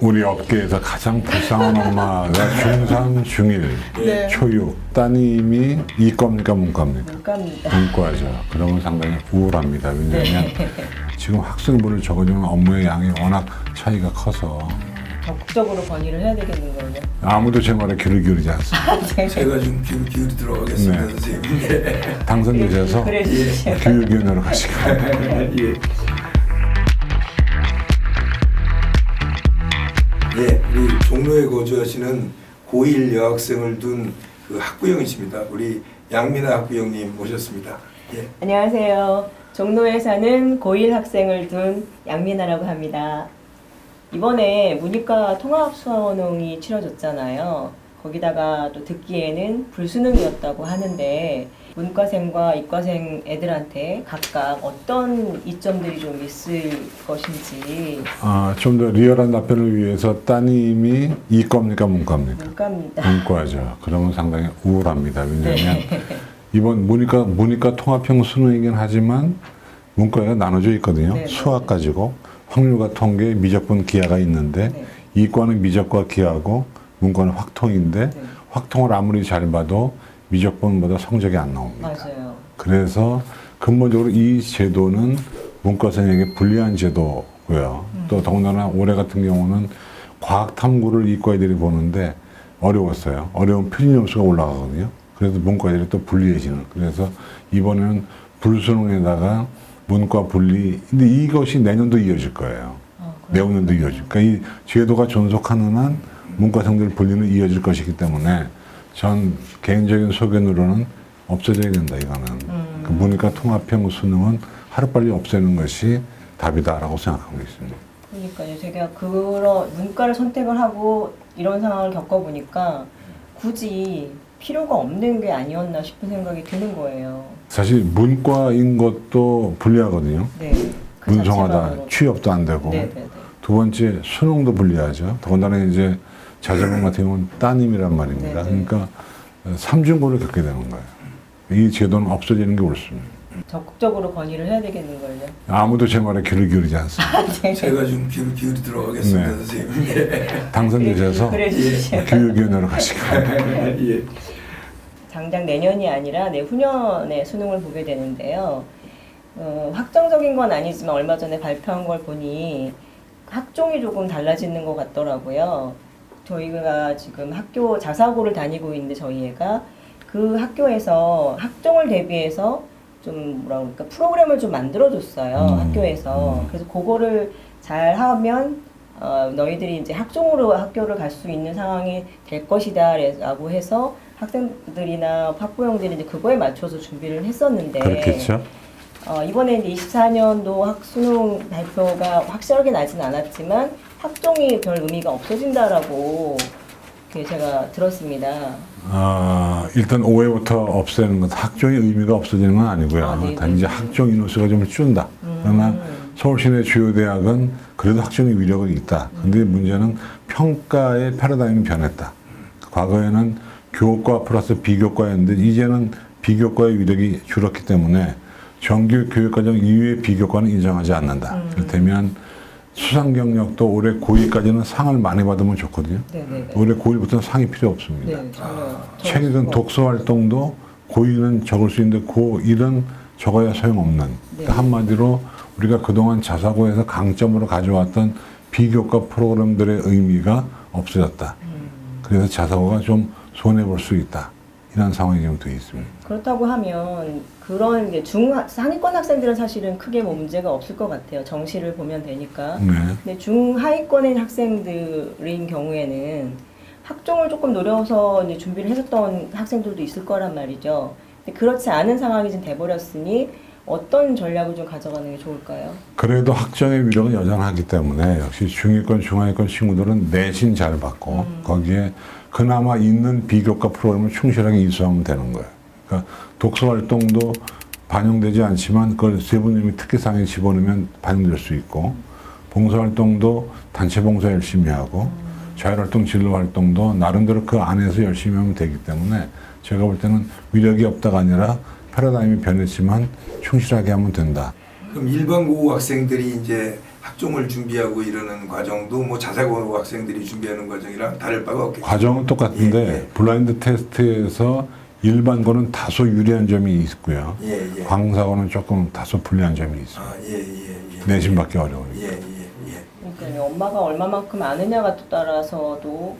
우리 업계에서 가장 불쌍한 엄마가 중3, 중1, 네. 초육. 따님이 이과입니까, 문과입니까? 문과입니다. 문과죠. 그러면 상당히 우울합니다. 왜냐하면 지금 학생부를 적어주는 업무의 양이 워낙 차이가 커서 적극적으로 건의를 해야 되겠는 거예요. 아무도 제 말에 귀를 기울이지 않습니다. 제가 좀 기울이 들어가겠습니다, 네. 선생님. 네. 당선되셔서 그래 주시죠. 교육위원회로 가시기 바랍니다. 예. 예, 우리 종로에 거주하시는 고1 여학생을 둔 그 학부형이십니다. 우리 양민아 학부형님 모셨습니다. 예. 안녕하세요. 종로에 사는 고1 학생을 둔 양민아라고 합니다. 이번에 문이과 통합 수능이 치러졌잖아요. 거기다가 또 듣기에는 불수능이었다고 하는데 문과생과 이과생 애들한테 각각 어떤 이점들이 좀 있을 것인지. 좀 더 리얼한 답변을 위해서 따님이 이과입니까, 문과입니까? 문과입니다. 문과죠. 그러면 상당히 우울합니다. 왜냐하면 이번 문이과 통합형 수능이긴 하지만 문과가 나눠져 있거든요. 네, 수학 가지고 확률과 통계, 미적분, 기하가 있는데 네. 이과는 미적과 기하고 문과는 확통인데 네. 확통을 아무리 잘 봐도 미적분보다 성적이 안 나옵니다. 맞아요. 그래서 근본적으로 이 제도는 문과생에게 불리한 제도고요. 또 더군다나 올해 같은 경우는 과학 탐구를 이과 애들이 보는데 어려웠어요. 어려운 표준 점수가 올라가거든요. 그래서 문과 애들이 또 불리해지는. 그래서 이번에는 불수능에다가 문과 분리. 근데 이것이 내년도 이어질 거예요. 내후년도 이어질. 그러니까 이 제도가 존속하는 한 문과생들 분리는 이어질 것이기 때문에 전 개인적인 소견으로는 없어져야 된다, 이거는. 그 문이과 통합형 수능은 하루빨리 없애는 것이 답이다라고 생각하고 있습니다. 그러니까요. 제가 그런 문과를 선택을 하고 이런 상황을 겪어보니까 굳이 필요가 없는 게 아니었나 싶은 생각이 드는 거예요. 사실 문과인 것도 불리하거든요. 네. 그 문성하다, 자체만으로도. 취업도 안 되고. 네네네. 두 번째, 수능도 불리하죠. 더군다나 이제 자제분 같은 경우는 따님이란 말입니다. 네네. 그러니까 삼중고를 겪게 되는 거예요. 이 제도는 없어지는 게 옳습니다. 적극적으로 건의를 해야 되겠는 걸요. 아무도 제 말에 귀를 기울이지 않습니다. 제가 좀 기울이 들어가겠습니다, 네. 선생님. 예. 당선되셔서 그래 주시죠. 교육위원회로 가시기 바랍니다. 예. 당장 내년이 아니라 내후년에 수능을 보게 되는데요. 확정적인 건 아니지만 얼마 전에 발표한 걸 보니 학종이 조금 달라지는 것 같더라고요. 저희가 지금 학교 자사고를 다니고 있는데 저희 애가 그 학교에서 학종을 대비해서 좀 뭐라 그럴까 프로그램을 좀 만들어줬어요. 학교에서. 그래서 그거를 잘 하면 너희들이 이제 학종으로 학교를 갈 수 있는 상황이 될 것이다라고 해서 학생들이나 학부형들이 이제 그거에 맞춰서 준비를 했었는데 그렇겠죠. 이번에 이제 24년도 수능 발표가 확실하게 나진 않았지만 학종이 별 의미가 없어진다라고 제가 들었습니다. 일단 올해부터 없애는 건 학종의 의미가 없어지는 건 아니고요. 네네. 단지 학종 인원수가 좀 준다. 그러나 서울시내 주요 대학은 그래도 학종의 위력은 있다. 근데 문제는 평가의 패러다임이 변했다. 과거에는 교과 플러스 비교과였는데 이제는 비교과의 위력이 줄었기 때문에 정규 교육과정 이후의 비교과는 인정하지 않는다. 이를테면 수상 경력도 올해 고2까지는 상을 많이 받으면 좋거든요. 네네네. 올해 고1부터는 상이 필요 없습니다. 네, 전혀. 책이든 독서 활동도 고2는 적을 수 있는데 고1은 적어야 소용없는. 그러니까 한마디로 우리가 그동안 자사고에서 강점으로 가져왔던 비교과 프로그램들의 의미가 없어졌다. 그래서 자사고가 좀 손해볼 수 있다. 이런 상황이 지금 되어 있습니다. 그렇다고 하면 그런 이제 상위권 학생들은 사실은 크게 뭐 문제가 없을 것 같아요. 정시를 보면 되니까. 네. 근데 중하위권의 학생들인 경우에는 학종을 조금 노려서 이제 준비를 했었던 학생들도 있을 거란 말이죠. 근데 그렇지 않은 상황이 지금 돼버렸으니 어떤 전략을 좀 가져가는 게 좋을까요? 그래도 학종의 위력은 여전하기 때문에 역시 중위권, 중하위권 친구들은 내신 잘 받고 거기에 그나마 있는 비교과 프로그램을 충실하게 이수하면 되는 거예요. 그러니까 독서 활동도 반영되지 않지만 그걸 세부님이 특기상에 집어넣으면 반영될 수 있고 봉사 활동도 단체 봉사 열심히 하고 자율활동 진로 활동도 나름대로 그 안에서 열심히 하면 되기 때문에 제가 볼 때는 위력이 없다가 아니라 패러다임이 변했지만 충실하게 하면 된다. 그럼 일반 고우 학생들이 이제 학종을 준비하고 이러는 과정도 뭐 자사고 학생들이 준비하는 과정이랑 다를 바가 없겠죠. 과정은 똑같은데 예, 예. 블라인드 테스트에서 일반고는 다소 유리한 점이 있고요. 예, 예. 광사고는 조금 다소 불리한 점이 있어요. 아, 예, 예, 예. 내신 받기 어려우니까. 예, 예, 예. 그러니까 엄마가 얼마만큼 아느냐가 또 따라서도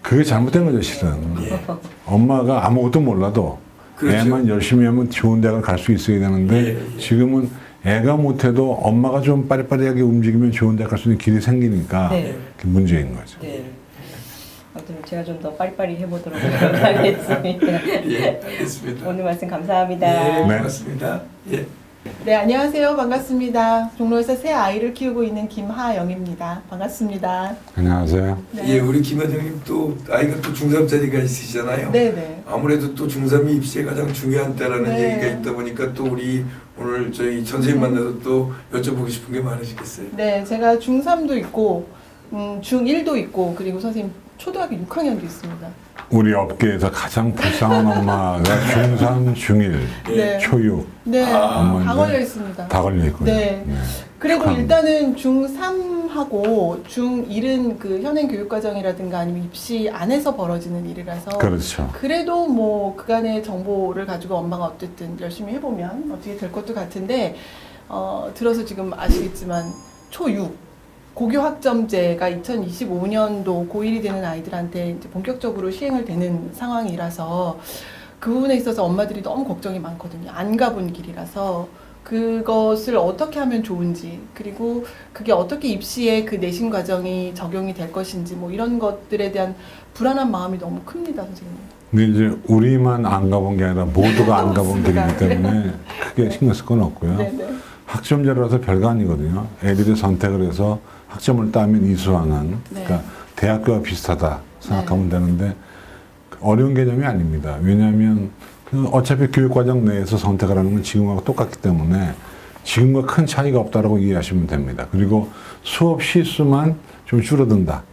그게 잘못된 거죠, 실은. 예. 엄마가 아무것도 몰라도 그렇죠. 애만 열심히 하면 좋은 대학을 갈 수 있어야 되는데 예, 예. 지금은 애가 못해도 엄마가 좀 빠리빠리하게 움직이면 좋은 대학 갈 수 있는 길이 생기니까 네. 그게 문제인 거죠. 네. 아무튼 제가 좀 더 빠리빠리 해보도록 하겠습니다. 예, 알겠습니다. 오늘 말씀 감사합니다. 예, 네. 고맙습니다. 예. 네, 안녕하세요. 반갑습니다. 종로에서 새 아이를 키우고 있는 김하영입니다. 반갑습니다. 안녕하세요. 예, 우리 김 회장님 또 아이가 또 중3짜리가 있으시잖아요. 네네. 아무래도 또 중3이 입시에 가장 중요한 때라는 네. 얘기가 있다 보니까 또 우리 오늘 저희 선생님 만나서 또 여쭤보고 싶은 게 많으시겠어요. 네, 제가 중3도 있고, 중1도 있고, 그리고 선생님 초등학교 6학년도 있습니다. 우리 업계에서 가장 불쌍한 엄마가 중3, 중1, 네. 초육 네, 엄마인데 다 걸려 있습니다. 다 걸려 있고요. 네. 그리고 축하합니다. 일단은 중3하고 중1은 그 현행 교육과정이라든가 아니면 입시 안에서 벌어지는 일이라서 그렇죠. 그래도 뭐 그간의 정보를 가지고 엄마가 어쨌든 열심히 해보면 어떻게 될 것도 같은데 들어서 지금 아시겠지만 초6 고교 학점제가 2025년도 고1이 되는 아이들한테 이제 본격적으로 시행을 되는 상황이라서 그 부분에 있어서 엄마들이 너무 걱정이 많거든요. 안 가본 길이라서 그것을 어떻게 하면 좋은지, 그리고 그게 어떻게 입시에 그 내신 과정이 적용이 될 것인지 뭐 이런 것들에 대한 불안한 마음이 너무 큽니다, 선생님. 근데 이제 우리만 안 가본 게 아니라 모두가 안 가본 길이기 때문에 크게 신경 쓸 건 없고요. 네네. 학점제라서 별거 아니거든요. 애들이 선택을 해서 학점을 따면 이수하는, 네. 그러니까 대학교와 비슷하다 생각하면 되는데 어려운 개념이 아닙니다. 왜냐하면 그 어차피 교육과정 내에서 선택을 하는 건 지금하고 똑같기 때문에 지금과 큰 차이가 없다라고 이해하시면 됩니다. 그리고 수업 시수만 좀 줄어든다.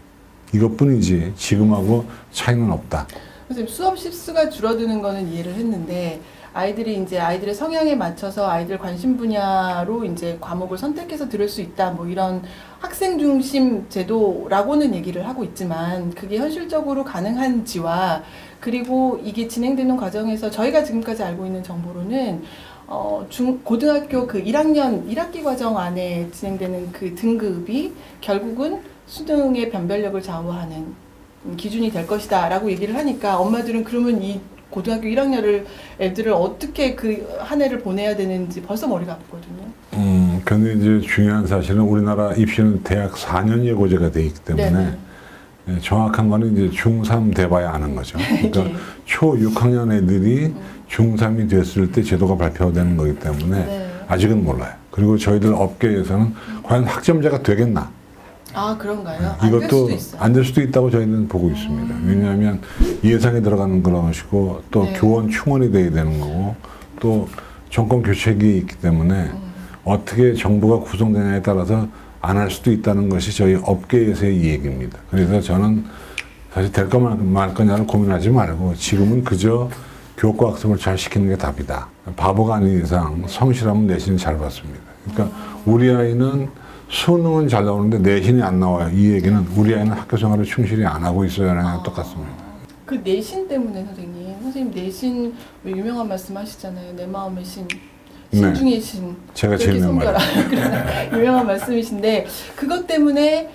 이것뿐이지 지금하고 차이는 없다. 선생님, 수업 실수가 줄어드는 거는 이해를 했는데 아이들이 이제 아이들의 성향에 맞춰서 아이들 관심 분야로 이제 과목을 선택해서 들을 수 있다, 뭐 이런 학생 중심 제도라고는 얘기를 하고 있지만 그게 현실적으로 가능한지와 그리고 이게 진행되는 과정에서 저희가 지금까지 알고 있는 정보로는 고등학교 그 1학년 1학기 과정 안에 진행되는 그 등급이 결국은 수능의 변별력을 좌우하는 기준이 될 것이다 라고 얘기를 하니까 엄마들은 그러면 이 고등학교 1학년을 애들을 어떻게 그 한 해를 보내야 되는지 벌써 머리가 아프거든요. 근데 이제 중요한 사실은 우리나라 입시는 대학 4년 예고제가 돼 있기 때문에 네네. 예, 정확한 거는 이제 중3 돼봐야 아는 거죠. 그러니까 네. 초 6학년 애들이 중3이 됐을 때 제도가 발표되는 거기 때문에 네. 아직은 몰라요. 그리고 저희들 업계에서는 과연 학점제가 되겠나? 아, 그런가요? 안 될 이것도 수도 있어요. 안 될 수도 있다고 저희는 보고 있습니다. 왜냐하면 예상에 들어가는 것이고 또 네. 교원 충원이 돼야 되는 거고 또 정권 교체기에 있기 때문에 어떻게 정부가 구성되냐에 따라서 안 할 수도 있다는 것이 저희 업계에서의 얘기입니다. 그래서 저는 사실 될 거냐 말 거냐를 고민하지 말고 지금은 그저 교과 학습을 잘 시키는 게 답이다. 바보가 아닌 이상 성실하면 내신을 잘 봤습니다. 그러니까 우리 아이는 수능은 잘 나오는데 내신이 안 나와요. 이 얘기는 우리 아이는 학교 생활을 충실히 안 하고 있어요. 라는 똑같습니다. 그 내신 때문에 선생님 내신 왜 유명한 말씀 하시잖아요. 내 마음의 신. 신 네. 중의 신. 제가 제일 그렇게 유명한 섬겨라. 그런 유명한 말씀이신데 그것 때문에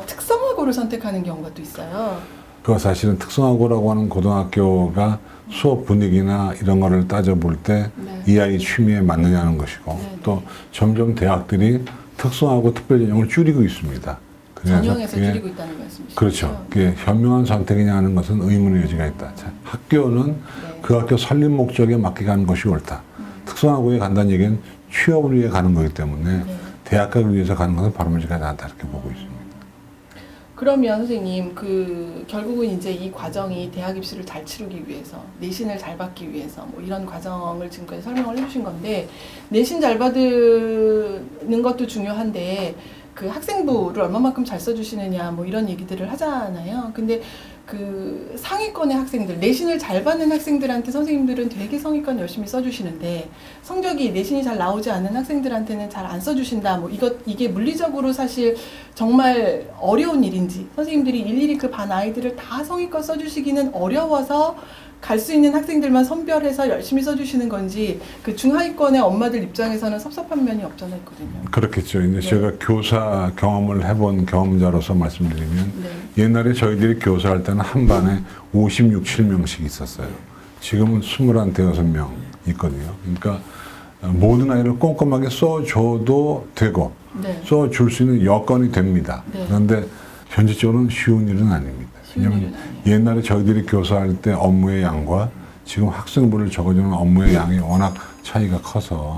특성화고를 선택하는 경우가 또 있어요. 그 사실은 특성화고라고 하는 고등학교가 수업 분위기나 이런 거를 따져볼 때 이 네. 아이 취미에 맞느냐는 것이고 네, 또 점점 대학들이 특성화고 특별전형을 줄이고 있습니다. 그래서 전형에서 그게 줄이고 있다는 말씀이시죠? 그렇죠. 그게 현명한 선택이냐 하는 것은 의문의 여지가 있다. 자, 학교는 네. 그 학교 설립 목적에 맞게 가는 것이 옳다. 특성화고에 간다는 얘기는 취업을 위해 가는 거기 때문에 네. 대학 가기 위해서 가는 것은 바로 문제가 낫다 이렇게 보고 있습니다. 그러면 선생님 결국은 이제 이 과정이 대학 입시를 잘 치르기 위해서 내신을 잘 받기 위해서 뭐 이런 과정을 지금까지 설명을 해주신 건데 내신 잘 받는 것도 중요한데 그 학생부를 얼마만큼 잘 써주시느냐 뭐 이런 얘기들을 하잖아요. 근데 그 상위권의 학생들, 내신을 잘 받는 학생들한테 선생님들은 되게 성의권 열심히 써주시는데 성적이 내신이 잘 나오지 않는 학생들한테는 잘 안 써주신다. 뭐 이게 물리적으로 사실 정말 어려운 일인지 선생님들이 일일이 그 반 아이들을 다 성의권 써주시기는 어려워서 갈 수 있는 학생들만 선별해서 열심히 써주시는 건지 그 중하위권의 엄마들 입장에서는 섭섭한 면이 없잖아 있거든요. 그렇겠죠. 이제 제가 교사 경험을 해본 경험자로서 말씀드리면 네. 옛날에 저희들이 교사할 때는 한 반에 56, 7명씩 있었어요. 지금은 21, 6명 있거든요. 그러니까 모든 아이를 꼼꼼하게 써줘도 되고 네. 써줄 수 있는 여건이 됩니다. 네. 그런데 현실적으로는 쉬운 일은 아닙니다. 쉬운 왜냐하면 일은 아니에요. 옛날에 저희들이 교사할 때 업무의 양과 지금 학생부를 적어주는 업무의 양이 워낙 차이가 커서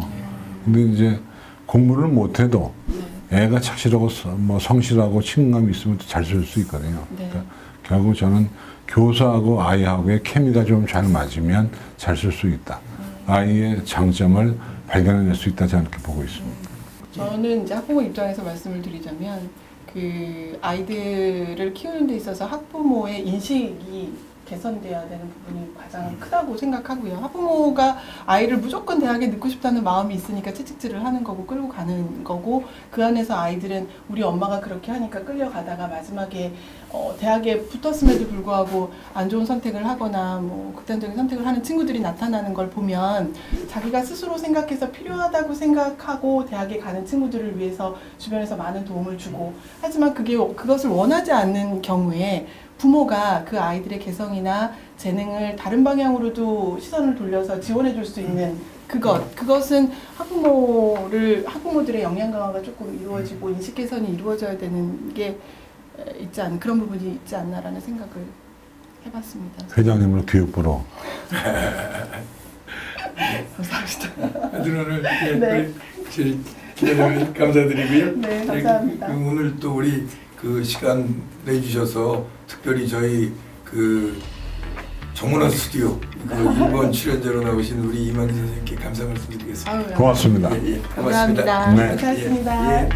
근데 이제 공부를 못해도 애가 착실하고 뭐 성실하고 책임감이 있으면 잘 쓸 수 있거든요. 네. 그러니까 결국 저는 교사하고 아이하고의 케미가 좀 잘 맞으면 잘 쓸 수 있다. 아이의 장점을 발견해낼 수 있다 저는 이렇게 보고 있습니다. 저는 이제 학부모 입장에서 말씀을 드리자면 그 아이들을 키우는 데 있어서 학부모의 인식이 개선돼야 되는 부분이 가장 크다고 생각하고요. 학부모가 아이를 무조건 대학에 넣고 싶다는 마음이 있으니까 채찍질을 하는 거고 끌고 가는 거고 그 안에서 아이들은 우리 엄마가 그렇게 하니까 끌려가다가 마지막에 대학에 붙었음에도 불구하고 안 좋은 선택을 하거나 뭐 극단적인 선택을 하는 친구들이 나타나는 걸 보면 자기가 스스로 생각해서 필요하다고 생각하고 대학에 가는 친구들을 위해서 주변에서 많은 도움을 주고 하지만 그것을 원하지 않는 경우에 부모가 그 아이들의 개성이나 재능을 다른 방향으로도 시선을 돌려서 지원해 줄 수 있는 그것은 학부모들의 역량 강화가 조금 이루어지고 인식 개선이 이루어져야 되는 게 그런 부분이 있지 않나라는 생각을 해봤습니다. 회장님을 교육부로 감사합니다. 하여튼 오늘 네. 기자님 감사드리고요. 네, 감사합니다. 오늘 또 우리 그 시간 내주셔서 특별히 저희 그 정문화 스튜디오 그 1번 출연자로 나오신 우리 이만희 선생님께 감사 말씀드리겠습니다. 아유, 고맙습니다. 고맙습니다. 감사합니다. 네. 고생하셨습니다. 예.